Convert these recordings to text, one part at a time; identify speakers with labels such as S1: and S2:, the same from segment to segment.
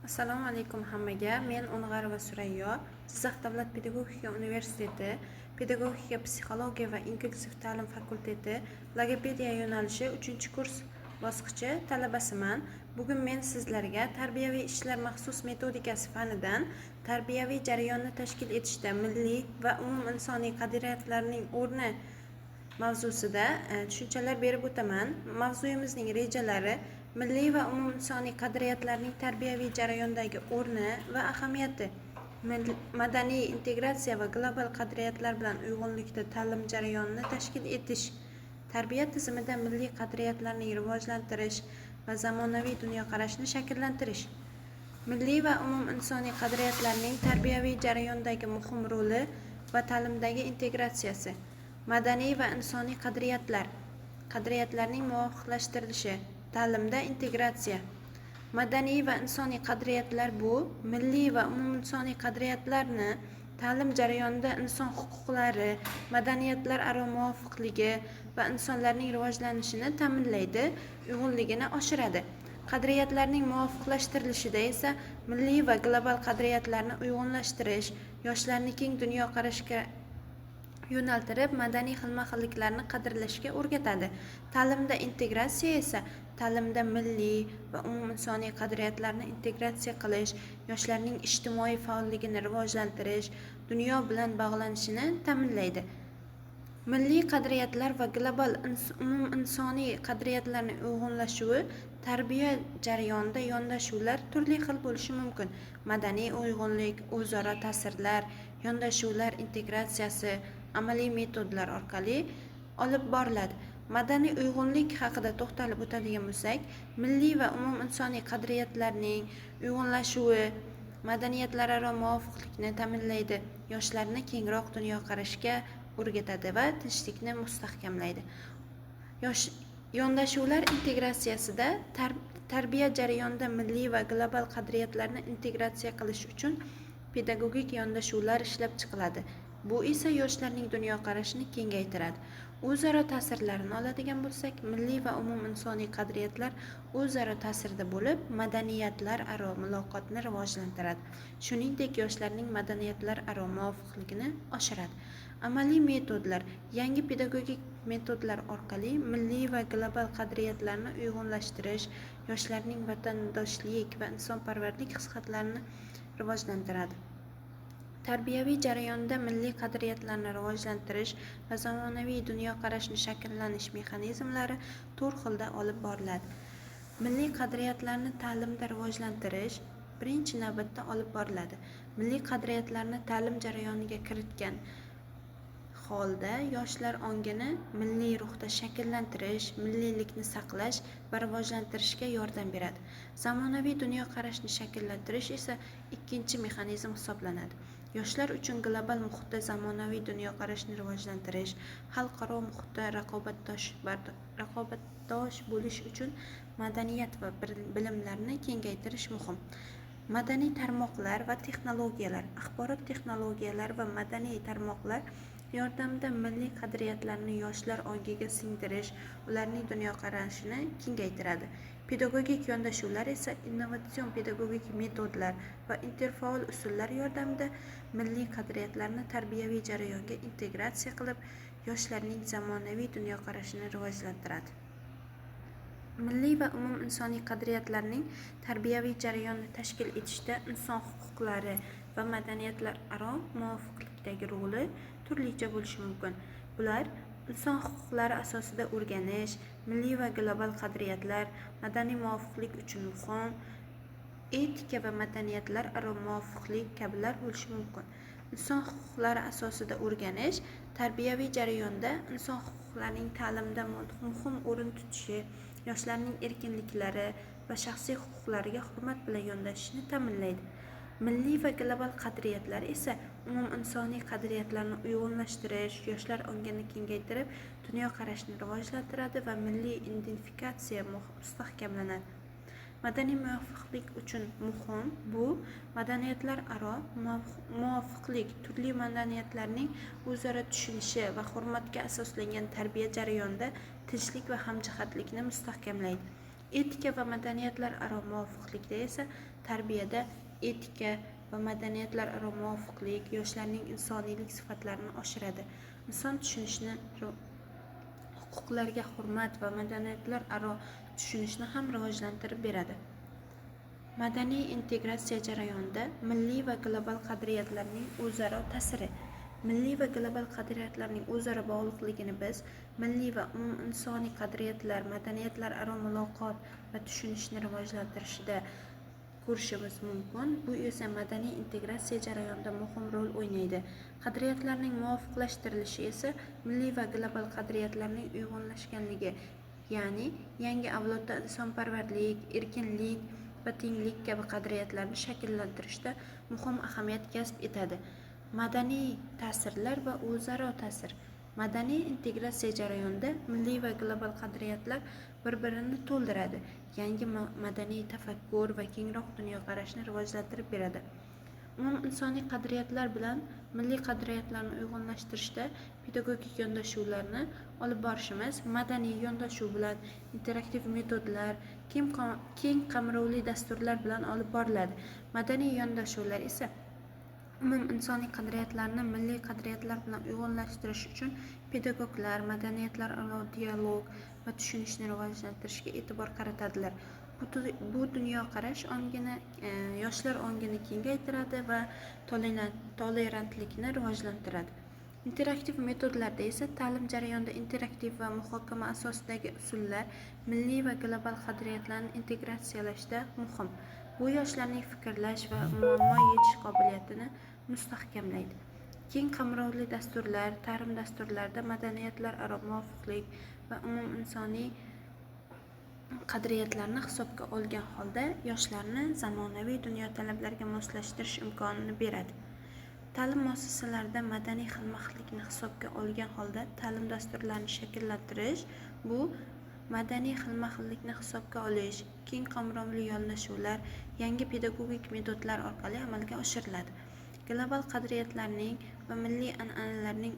S1: Assalomu alaykum hammaga. Men O'ng'arova Surayyo, Jizzax davlat pedagogika universiteti pedagogika, psixologiya va inklyuziv ta'lim fakulteti logopediya yo'nalishi 3-kurs bosqichi talabasiman. Bugun men sizlarga tarbiyaviy ishlar maxsus metodikasi fanidan tarbiyaviy jarayonni tashkil etishda milliy va umuminsoniy qadriyatlarning o'rni mavzusida tushunchalar berib o'taman. Mavzuyimizning rejalari milliy va umuminsoniy qadriyatlarning tarbiyaviy jarayondagi o'rni va ahamiyati, madaniy integratsiya va global qadriyatlar bilan uyg'unlikda ta'lim jarayonini tashkil etish, tarbiya tizimida milliy qadriyatlarni rivojlantirish va zamonaviy dunyoqarashni shakllantirish, milliy va umuminsoniy qadriyatlarning tarbiyaviy jarayondagi muhim roli va ta'limdagi integratsiyasi, madaniy va insoniy qadriyatlarning muvofiqlashtirilishi, ta'limda integratsiya. Madaniy va insoniy qadriyatlar bu milliy va umuminsoniy qadriyatlarni ta'lim jarayonida inson huquqlari, madaniyatlar aro muvofiqligi va insonlarning rivojlanishini ta'minlaydi, uyg'unligini oshiradi. Qadriyatlarning muvofiqlashtirilishida esa milliy va global qadriyatlarni uyg'unlashtirish, yoshlarni keng dunyoqarashga yo'naltirib, madaniy xilma-xilliklarni qadrlashga o'rgatadi. Ta'limda integratsiya esa ta'limda milliy va umuminsoniy qadriyatlarni integratsiya qilish, yoshlarning ijtimoiy faolligini rivojlantirish, dunyo bilan bog'lanishini ta'minlaydi. Milliy qadriyatlar va global umuminsoniy qadriyatlarni uyg'unlashuvi tarbiya jarayonida yondashuvlar turli xil bo'lishi mumkin. Madaniy uyg'unlik, o'zaro ta'sirlar, yondashuvlar integratsiyasi amaliy metodlar orqali olib boriladi. Madaniy uyg'unlik haqida to'xtalib o'tadigan bo'lsak, milliy va umuminsoniy qadriyatlarning uyg'unlashuvi madaniyatlararo muvofiqlikni ta'minlaydi, yoshlarni kengroq dunyoqarashga o'rgatadi va tinchlikni mustahkamlaydi. Yondashuvlar integratsiyasida tarbiya jarayonida milliy va global qadriyatlarni integratsiya qilish uchun pedagogik yondashuvlar ishlab chiqiladi. Bu esa yoshlarning dunyoqarashini kengaytiradi. O'zaro ta'sirlarini oladigan bo'lsak, milliy va umuminsoniy qadriyatlar o'zaro ta'sirda bo'lib, madaniyatlar aro muloqotni rivojlantiradi. Shuningdek, yoshlarning madaniyatlar aro muvofiqligini oshiradi. Amaliy metodlar, yangi pedagogik metodlar orqali milliy va global qadriyatlarni uyg'unlashtirish, yoshlarning vatandoshlik va insonparvarlik his-xatlarini rivojlantiradi. Tarbiyaviy jarayonda milliy qadriyatlarni rivojlantirish va zamonaviy dunyoqarashni shakllanish mexanizmlari to'rt xilda olib boriladi. Milliy qadriyatlarni ta'limda rivojlantirish birinchi navbatda olib boriladi. Milliy qadriyatlarni ta'lim jarayoniga kiritgan holda yoshlar ongini milliy ruhda shakllantirish, milliylikni saqlash va rivojlantirishga yordam beradi. Zamonaviy dunyoqarashni shakllantirish esa ikkinchi mexanizm hisoblanadi. Yoshlar uchun global muhitda zamonaviy dunyoqarashni rivojlantirish, xalqaro muhitda raqobatdosh bo'lish uchun madaniyat va bilimlarni kengaytirish muhim. Madaniy tarmoqlar va texnologiyalar, axborot texnologiyalari va madaniy tarmoqlar yordamida milliy qadriyatlarni yoshlar ongiga singdirish, ularning dunyoqarashini kengaytiradi. Pedagogik yondashuvlar esa innovatsion pedagogik metodlar va interfaol usullar yordamida milliy qadriyatlarni tarbiyaviy jarayonga integratsiya qilib, yoshlarning zamonaviy dunyoqarashini rivojlantiradi. Milliy va umuminsoniy qadriyatlarning tarbiyaviy jarayonni tashkil etishda inson huquqlari va madaniyatlar aro muvofiqlikdagi roli turlicha bo'lishi mumkin. Bular inson huquqlari asosida o'rganish, milliy va global qadriyatlar, madaniy muvofiqlik uchun muhim, etika va madaniyatlar aro muvofiqlik kabilar bo'lishi mumkin. Inson huquqlari asosida o'rganish tarbiyaviy jarayonda inson huquqlarining ta'limda muhim o'rin tutishi, yoshlarning erkinliklari va shaxsiy huquqlariga hurmat bilan yondashishni ta'minlaydi. Milliy va global qadriyatlar esa umuminsoniy qadriyatlarni uyg'unlashtirish, yoshlar ongini kengaytirib, dunyoqarashni rivojlantiradi va milliy identifikatsiya mustahkamlanadi. Madaniy muvofiqlik uchun muhim bu madaniyatlar aro muvofiqlik, turli madaniyatlarning o'zaro tushunishi va hurmatga asoslangan tarbiya jarayonida tinchlik va hamjihatlikni mustahkamlaydi. Etika va madaniyatlararo muvofiqlikda esa tarbiyada etika va madaniyatlararo muvofiqlik yoshlarning insoniylik sifatlarini oshiradi. Inson tushunishni, huquqlarga hurmat va madaniyatlararo tushunishni ham rivojlantirib beradi. Madaniy integratsiya jarayonida milliy va global qadriyatlarning o'zaro ta'siri. Milliy va global qadriyatlarning o'zaro bog'liqligini biz milliy va umuminsoniy qadriyatlar, madaniyatlararo muloqot va tushunishni rivojlantirishda ko'rishimiz mumkin. Bu esa madaniy integratsiya jarayonida muhim rol o'ynaydi. Qadriyatlarning muvofiqlashtirilishi esa milliy va global qadriyatlarning uyg'unlashganligi, ya'ni yangi avlodda insonparvarlik, erkinlik va tenglik kabi qadriyatlarni shakllantirishda muhim ahamiyat kasb etadi. Madaniy ta'sirlar va o'zaro ta'sir. Madaniy integratsiya jarayonida milliy va global qadriyatlar bir-birini to'ldiradi, yangi madaniy tafakkur va kengroq dunyoqarashni rivojlantirib beradi. Umuminsoniy qadriyatlar bilan milliy qadriyatlarni uyg'unlashtirishda pedagogik yondashuvlarni olib borishimiz madaniy yondashuv bilan interaktiv metodlar, keng qamrovli dasturlar bilan olib boriladi. Madaniy yondashuvlar esa umuminsoniy qadriyatlarni milliy qadriyatlar bilan uyg'unlashtirish uchun pedagoglar madaniyatlararo dialog va tushunishni rivojlantirishga e'tibor qaratadilar. Bu dunyoqarash yoshlar ongini kengaytiradi va tolerantlikni rivojlantiradi. Interaktiv metodlarda esa ta'lim jarayonida interaktiv va muhokama asosidagi usullar milliy va global qadriyatlarni integratsiyalashda muhim. Bu yoshlarning fikrlash va muammo yechish qobiliyatini mustahkamlaydi. Keng qamrovli dasturlar, ta'lim dasturlarida madaniyatlararo muvofiqlik va umuminsoniy qadriyatlarni hisobga olgan holda yoshlarni zamonaviy dunyo talablariga moslashtirish imkonini beradi. Ta'lim muassasalarida madaniy xilma-xillikni hisobga olgan holda ta'lim dasturlarini shakllantirish, bu madaniy xilma-xillikni hisobga olish, keng qamrovli yondashuvlar, yangi pedagogik metodlar orqali amalga oshiriladi. Global qadriyatlarning va milliy an'analarning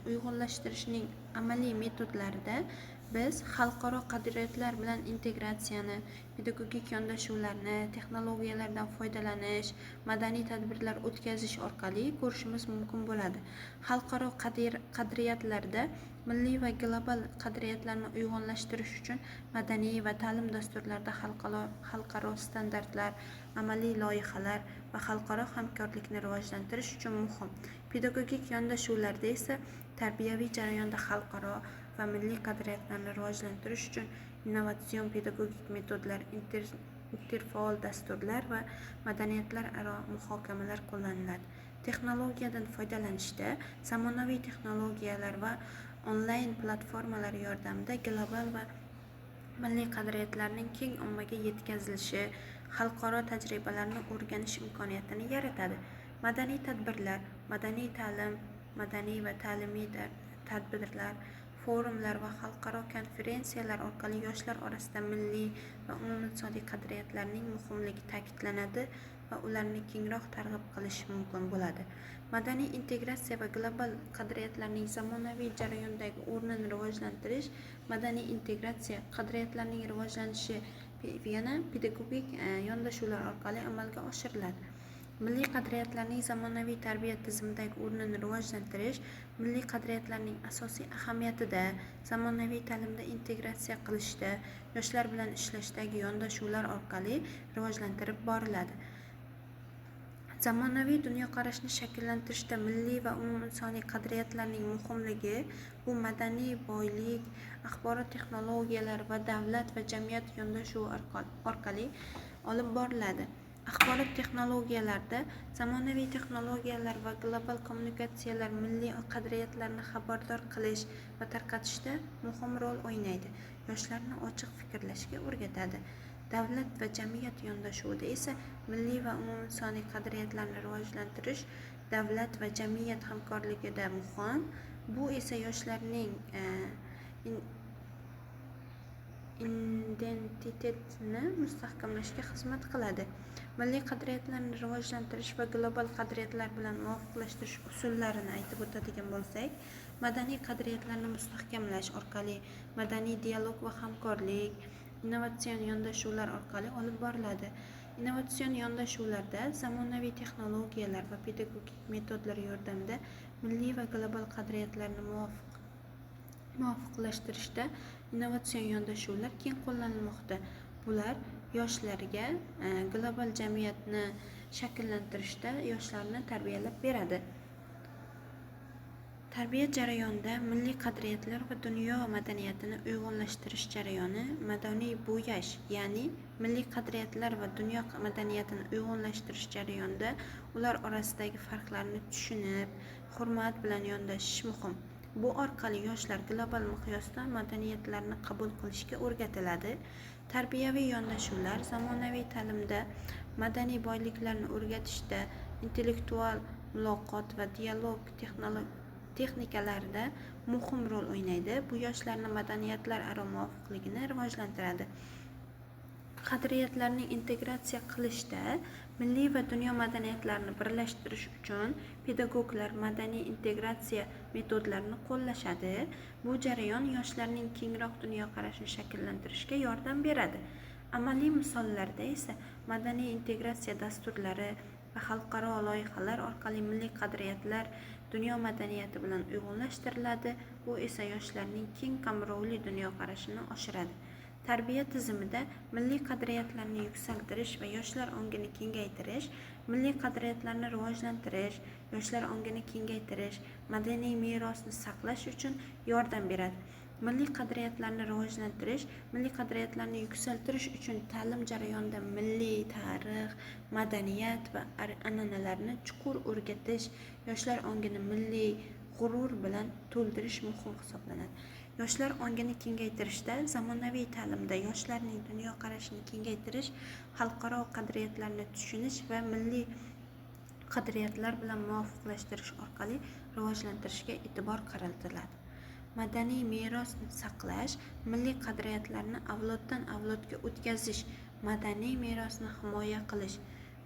S1: uyg'unlashtirishning amaliy metodlarida biz xalqaro qadriyatlar bilan integratsiyani, pedagogik yondashuvlarni, texnologiyalardan foydalanish, madaniy tadbirlar o'tkazish orqali ko'rishimiz mumkin bo'ladi. Xalqaro qadriyatlarda milliy va global qadriyatlarni uyg'unlashtirish uchun madaniy va ta'lim dasturlarida xalqaro standartlar, amaliy loyihalar va xalqaro hamkorlikni rivojlantirish uchun muhim. Pedagogik yondashuvlarda esa tarbiyaviy jarayonda xalqaro va milliy qadriyatlarni rivojlantirish uchun innovatsion pedagogik metodlar, interfaol dasturlar va madaniyatlararo muhokamalar qo'llaniladi. Texnologiyadan foydalanishda zamonaviy texnologiyalar va onlayn platformalar yordamida global va milliy qadriyatlarning keng ommaga yetkazilishi, xalqaro tajribalarni o'rganish imkoniyatini yaratadi. Madaniy tadbirlar, madaniy ta'lim, madaniy va ta'limiy tadbirlar, forumlar va xalqaro konferensiyalar orqali yoshlar orasida milliy va umuminsoniy qadriyatlarning muhimligi ta'kidlanadi va ularni kengroq targ'ib qilish mumkin bo'ladi. Madaniy integratsiya va global qadriyatlarning zamonaviy jarayondagi o'rnini rivojlantirish. Madaniy integratsiya qadriyatlarning rivojlanishi yana pedagogik yondashuvlar orqali amalga oshiriladi. Milliy qadriyatlarning zamonaviy tarbiya tizimidagi o'rnini rivojlantirish milliy qadriyatlarning asosiy ahamiyatida, zamonaviy ta'limda integratsiya qilishda, yoshlar bilan ishlashdagi yondashuvlar orqali rivojlantirib boriladi. Zamonaviy dunyoqarashni shakllantirishda milliy va umuminsoniy qadriyatlarning muhimligi bu madaniy boylik, axborot texnologiyalari va davlat va jamiyat yondashuvi orqali olib boriladi. Axborot texnologiyalarida zamonaviy texnologiyalar va global kommunikatsiyalar milliy qadriyatlarni xabardor qilish va tarqatishda muhim rol o'ynaydi. Yoshlarni ochiq fikrlashga o'rgatadi. Davlat va jamiyat yondashuvida esa milliy va umuminsoniy qadriyatlarni rivojlantirish davlat va jamiyat hamkorligida muhim. Bu esa yoshlarning identitetini mustahkamlashga xizmat qiladi. Milliy qadriyatlarni rivojlantirish va global qadriyatlar bilan muvofiqlashtirish usullarini aytib o'tadigan bo'lsak, madaniy qadriyatlarni mustahkamlash orqali madaniy dialog va hamkorlik, innovatsion yondashuvlar orqali olib boriladi. Innovatsion yondashuvlarda zamonaviy texnologiyalar va pedagogik metodlar yordamida milliy va global qadriyatlarni muvofiqlashtirishda innovatsion yondashuvlar keng qo'llanilmoqda. Bular yoshlarga global jamiyatni shakllantirishda yoshlarni tarbiyalab beradi. Tarbiya jarayonida milliy qadriyatlar va dunyo madaniyatini uyg'unlashtirish jarayoni madaniy bo'yash, ya'ni milliy qadriyatlar va dunyo madaniyatini uyg'unlashtirish jarayonida ular orasidagi farqlarni tushunib, hurmat bilan yondashish muhim. Bu orqali yoshlar global miqyosda madaniyatlarni qabul qilishga o'rgatiladi. Tarbiyaviy yondashuvlar zamonaviy ta'limda madaniy boyliklarni o'rgatishda, intellektual muloqot va dialog texnikalarida muhim rol o'ynaydi. Bu yoshlarni madaniyatlar aro muvofiqligini rivojlantiradi. Qadriyatlarni integratsiya qilishda milliy va dunyo madaniyatlarini birlashtirish uchun pedagoglar madaniy integratsiya metodlarini qo'llashadi. Bu jarayon yoshlarning kengroq dunyoqarashini shakllantirishga yordam beradi. Amaliy misollarda esa madaniy integratsiya dasturlari va xalqaro loyihalar orqali milliy qadriyatlar dunyo madaniyati bilan uyg'unlashtiriladi. Bu esa yoshlarning keng qamrovli dunyoqarashini oshiradi. Tarbiya tizimida milliy qadriyatlarni yuksaltirish va yoshlar ongini kengaytirish, milliy qadriyatlarni rivojlantirish, yoshlar ongini kengaytirish, madaniy merosni saqlash uchun yordam beradi. Milliy qadriyatlarni rivojlantirish, milliy qadriyatlarni yuksaltirish uchun ta'lim jarayonida milliy tarix, madaniyat va an'analarni chuqur o'rgatish, yoshlar ongini milliy g'urur bilan to'ldirish muhim hisoblanadi. Yoshlar ongini kengaytirishda zamonaviy ta'limda yoshlarning dunyoqarashini kengaytirish, xalqaro qadriyatlarni tushunish va milliy qadriyatlar bilan muvofiqlashtirish orqali rivojlantirishga e'tibor qaratiladi. Madaniy merosni saqlash, milliy qadriyatlarni avloddan avlodga o'tkazish, madaniy merosni himoya qilish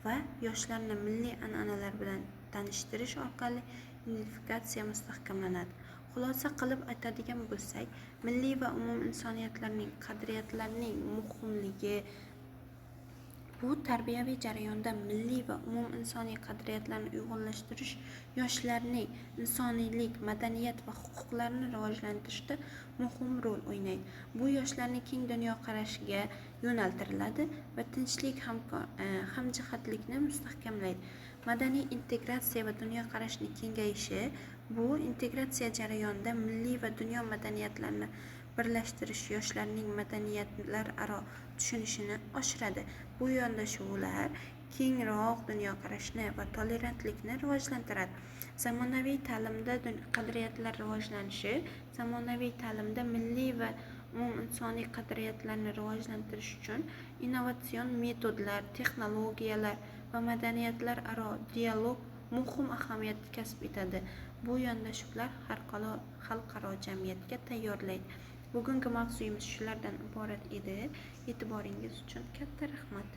S1: va yoshlarni milliy an'analar bilan tanishtirish orqali identifikatsiya mustahkamlanadi. Xulosa qilib aytadigan bo'lsak, milliy va umuminsoniyatlarning qadriyatlarning muhimligi bu tarbiyaviy jarayonda milliy va umuminsoniy qadriyatlarni uyg'unlashtirish yoshlarning insoniylik, madaniyat va huquqlarini rivojlantirishda muhim rol o'ynaydi. Bu yoshlarning keng dunyoqarashiga yo'naltiriladi va tinchlik, hamjihatlikni mustahkamlaydi. Madaniy integratsiya va dunyoqarashning kengayishi bu integratsiya jarayonida milliy va dunyo madaniyatlarini birlashtirish yoshlarning madaniyatlar aro tushunishini oshiradi. Bu yondashuvlar kengroq dunyoqarashni va tolerantlikni rivojlantiradi. Zamonaviy ta'limda qadriyatlar rivojlanishi, zamonaviy ta'limda milliy va umuminsoniy qadriyatlarni rivojlantirish uchun innovatsion metodlar, texnologiyalar va madaniyatlar aro dialog muhim ahamiyat kasb etadi. Bu yondashuvlar xalqaro jamiyatga tayyorlaydi. Bugungi mavzuyimiz shulardan iborat edi. E'tiboringiz uchun katta rahmat.